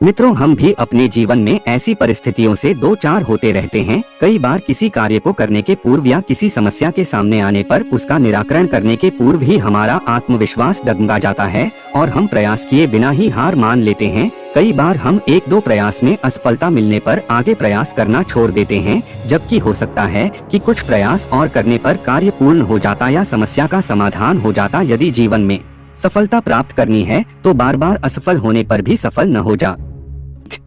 मित्रों, हम भी अपने जीवन में ऐसी परिस्थितियों से दो चार होते रहते हैं। कई बार किसी कार्य को करने के पूर्व या किसी समस्या के सामने आने पर उसका निराकरण करने के पूर्व ही हमारा आत्मविश्वास डगमगा जाता है और हम प्रयास किए बिना ही हार मान लेते हैं। कई बार हम एक दो प्रयास में असफलता मिलने पर आगे प्रयास करना छोड़ देते हैं, जबकि हो सकता है कि कुछ प्रयास और करने पर कार्य पूर्ण हो जाता या समस्या का समाधान हो जाता। यदि जीवन में सफलता प्राप्त करनी है तो बार बार असफल होने पर भी सफल न हो जा।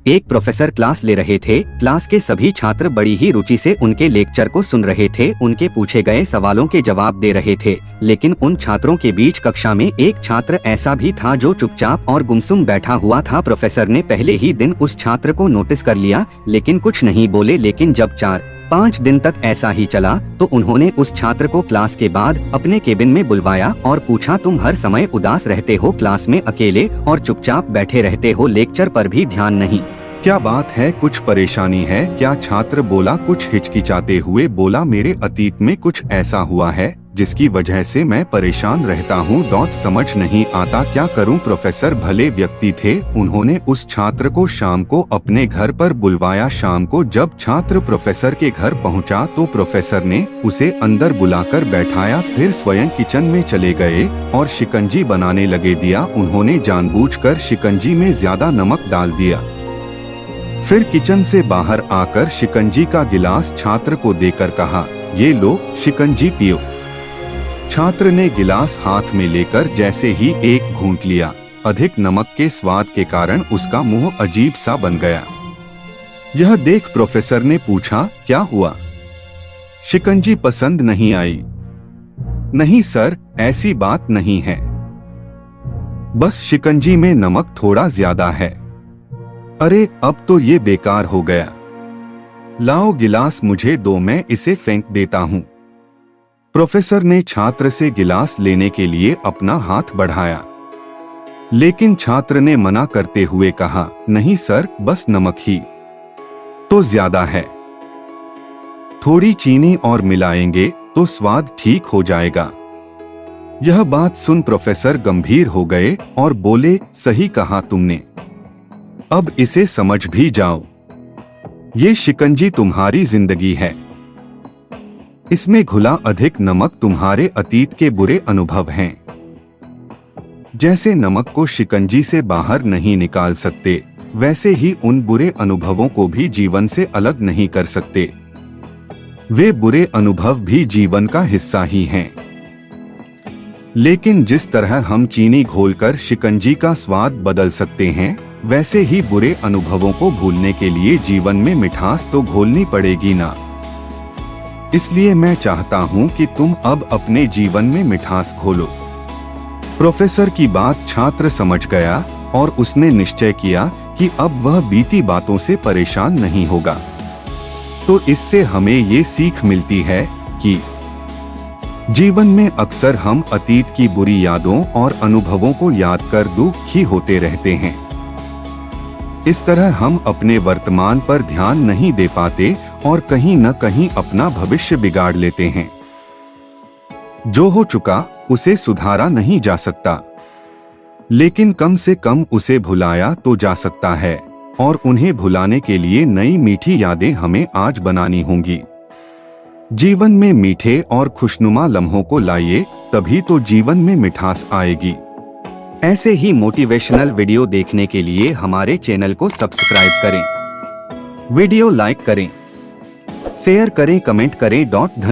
एक प्रोफेसर क्लास ले रहे थे। क्लास के सभी छात्र बड़ी ही रुचि से उनके लेक्चर को सुन रहे थे, उनके पूछे गए सवालों के जवाब दे रहे थे। लेकिन उन छात्रों के बीच कक्षा में एक छात्र ऐसा भी था जो चुपचाप और गुमसुम बैठा हुआ था। प्रोफेसर ने पहले ही दिन उस छात्र को नोटिस कर लिया, लेकिन कुछ नहीं बोले। लेकिन जब 4-5 दिन तक ऐसा ही चला तो उन्होंने उस छात्र को क्लास के बाद अपने केबिन में बुलवाया और पूछा, तुम हर समय उदास रहते हो, क्लास में अकेले और चुपचाप बैठे रहते हो, लेक्चर पर भी ध्यान नहीं। क्या बात है, कुछ परेशानी है क्या? छात्र बोला। कुछ हिचकिचाते हुए बोला, मेरे अतीत में कुछ ऐसा हुआ है जिसकी वजह से मैं परेशान रहता हूँ। समझ नहीं आता क्या करूँ। प्रोफेसर भले व्यक्ति थे, उन्होंने उस छात्र को शाम को अपने घर पर बुलवाया। शाम को जब छात्र प्रोफेसर के घर पहुँचा तो प्रोफेसर ने उसे अंदर बुलाकर बैठाया, फिर स्वयं किचन में चले गए और शिकंजी बनाने लगे दिया। उन्होंने जानबूझकर शिकंजी में ज्यादा नमक डाल दिया। फिर किचन से बाहर आकर शिकंजी का गिलास छात्र को देकर कहा, ये लो शिकंजी पियो। छात्र ने गिलास हाथ में लेकर जैसे ही एक घूंट लिया, अधिक नमक के स्वाद के कारण उसका मुंह अजीब सा बन गया। यह देख प्रोफेसर ने पूछा, क्या हुआ? शिकंजी पसंद नहीं आई? नहीं सर, ऐसी बात नहीं है, बस शिकंजी में नमक थोड़ा ज्यादा है। अरे अब तो ये बेकार हो गया, लाओ गिलास मुझे दो, मैं इसे फेंक देता हूँ। प्रोफेसर ने छात्र से गिलास लेने के लिए अपना हाथ बढ़ाया, लेकिन छात्र ने मना करते हुए कहा, नहीं सर, बस नमक ही तो ज्यादा है, थोड़ी चीनी और मिलाएंगे तो स्वाद ठीक हो जाएगा। यह बात सुन प्रोफेसर गंभीर हो गए और बोले, सही कहा तुमने, अब इसे समझ भी जाओ, ये शिकंजी तुम्हारी जिंदगी है, इसमें घुला अधिक नमक तुम्हारे अतीत के बुरे अनुभव हैं। जैसे नमक को शिकंजी से बाहर नहीं निकाल सकते, वैसे ही उन बुरे अनुभवों को भी जीवन से अलग नहीं कर सकते। वे बुरे अनुभव भी जीवन का हिस्सा ही हैं। लेकिन जिस तरह हम चीनी घोलकर शिकंजी का स्वाद बदल सकते हैं, वैसे ही बुरे अनुभवों को भूलने के लिए जीवन में मिठास तो घोलनी पड़ेगी ना। इसलिए मैं चाहता हूं कि तुम अब अपने जीवन में मिठास घोलो। प्रोफेसर की बात छात्र समझ गया और उसने निश्चय किया कि अब वह बीती बातों से परेशान नहीं होगा। तो इससे हमें ये सीख मिलती है कि जीवन में अक्सर हम अतीत की बुरी यादों और अनुभवों को याद कर दुखी होते रहते हैं। इस तरह हम अपने वर्तमान पर ध्यान नहीं दे पाते और कहीं न कहीं अपना भविष्य बिगाड़ लेते हैं। जो हो चुका उसे सुधारा नहीं जा सकता, लेकिन कम से कम उसे भुलाया तो जा सकता है, और उन्हें भुलाने के लिए नई मीठी यादें हमें आज बनानी होंगी। जीवन में मीठे और खुशनुमा लम्हों को लाइए, तभी तो जीवन में मिठास आएगी। ऐसे ही मोटिवेशनल वीडियो देखने के लिए हमारे चैनल को सब्सक्राइब करें, वीडियो लाइक करें, शेयर करें, कमेंट करें।